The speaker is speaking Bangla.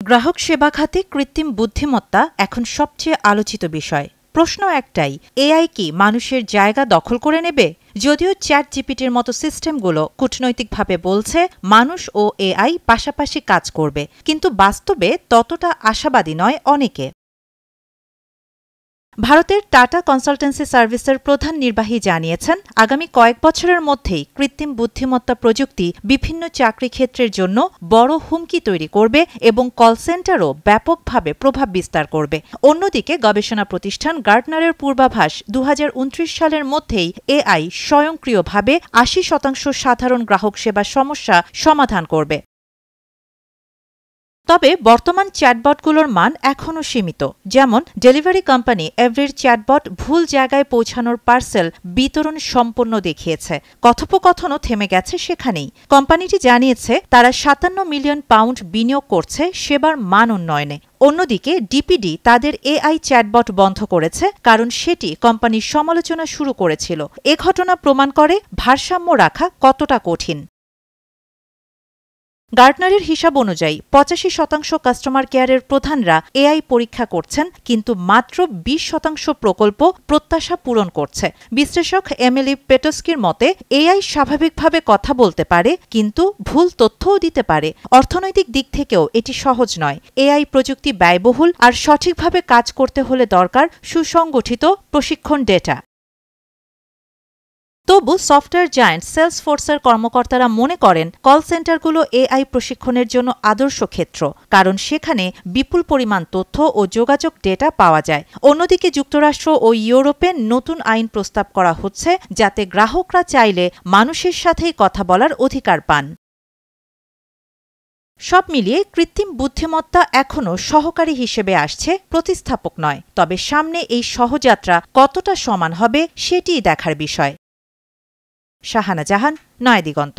গ্রাহক সেবা খাতে কৃত্রিম বুদ্ধিমত্তা এখন সবচেয়ে আলোচিত বিষয়। প্রশ্ন একটাই, এআই কি মানুষের জায়গা দখল করে নেবে? যদিও চ্যাট জিপিটির মতো সিস্টেমগুলো কূটনৈতিকভাবে বলছে মানুষ ও এআই পাশাপাশি কাজ করবে, কিন্তু বাস্তবে ততটা আশাবাদী নয় অনেকে। ভারতের টাটা কনসালটেন্সি সার্ভিসের প্রধান নির্বাহী জানিয়েছেন, আগামী কয়েক বছরের মধ্যেই কৃত্রিম বুদ্ধিমত্তা প্রযুক্তি বিভিন্ন চাকরি ক্ষেত্রের জন্য বড় হুমকি তৈরি করবে এবং কল সেন্টারও ব্যাপকভাবে প্রভাব বিস্তার করবে। অন্যদিকে গবেষণা প্রতিষ্ঠান গার্টনারের পূর্বাভাস ২০২৯ সালের মধ্যেই এআই স্বয়ংক্রিয়ভাবে ৮০% সাধারণ গ্রাহক সেবা সমস্যা সমাধান করবে। তবে বর্তমান চ্যাটবটগুলোর মান এখনও সীমিত। যেমন ডেলিভারি কোম্পানি এভরির চ্যাটবট ভুল জায়গায় পৌঁছানোর পার্সেল বিতরণ সম্পন্ন দেখিয়েছে। কথোপকথনও থেমে গেছে সেখানেই। কোম্পানিটি জানিয়েছে তারা ৫৭ মিলিয়ন পাউন্ড বিনিয়োগ করছে সেবার মান উন্নয়নে। অন্যদিকে ডিপিডি তাদের এআই চ্যাটবট বন্ধ করেছে, কারণ সেটি কোম্পানির সমালোচনা শুরু করেছিল। এ ঘটনা প্রমাণ করে ভারসাম্য রাখা কতটা কঠিন। গার্টনারের হিসাব অনুযায়ী ৮৫% কাস্টমার কেয়ারের প্রধানরা এআই পরীক্ষা করছেন, কিন্তু মাত্র ২০% প্রকল্প প্রত্যাশা পূরণ করছে। বিশ্লেষক এমিলি পেটোস্কির মতে, এআই স্বাভাবিকভাবে কথা বলতে পারে, কিন্তু ভুল তথ্যও দিতে পারে। অর্থনৈতিক দিক থেকেও এটি সহজ নয়। এআই প্রযুক্তি ব্যয়বহুল, আর সঠিকভাবে কাজ করতে হলে দরকার সুসংগঠিত প্রশিক্ষণ ডেটা। তবু সফটওয়্যার জায়ান্ট সেলসফোর্সের কর্মকর্তারা মনে করেন কল সেন্টারগুলো এআই প্রশিক্ষণের জন্য আদর্শ ক্ষেত্র, কারণ সেখানে বিপুল পরিমাণ তথ্য ও যোগাযোগ ডেটা পাওয়া যায়। অন্যদিকে যুক্তরাষ্ট্র ও ইউরোপে নতুন আইন প্রস্তাব করা হচ্ছে, যাতে গ্রাহকরা চাইলে মানুষের সাথেই কথা বলার অধিকার পান। সব মিলিয়ে কৃত্রিম বুদ্ধিমত্তা এখনও সহকারী হিসেবে আসছে, প্রতিস্থাপক নয়। তবে সামনে এই সহযাত্রা কতটা সমান হবে সেটিই দেখার বিষয়। শাহানা জাহান, নয়াদিগন্ত।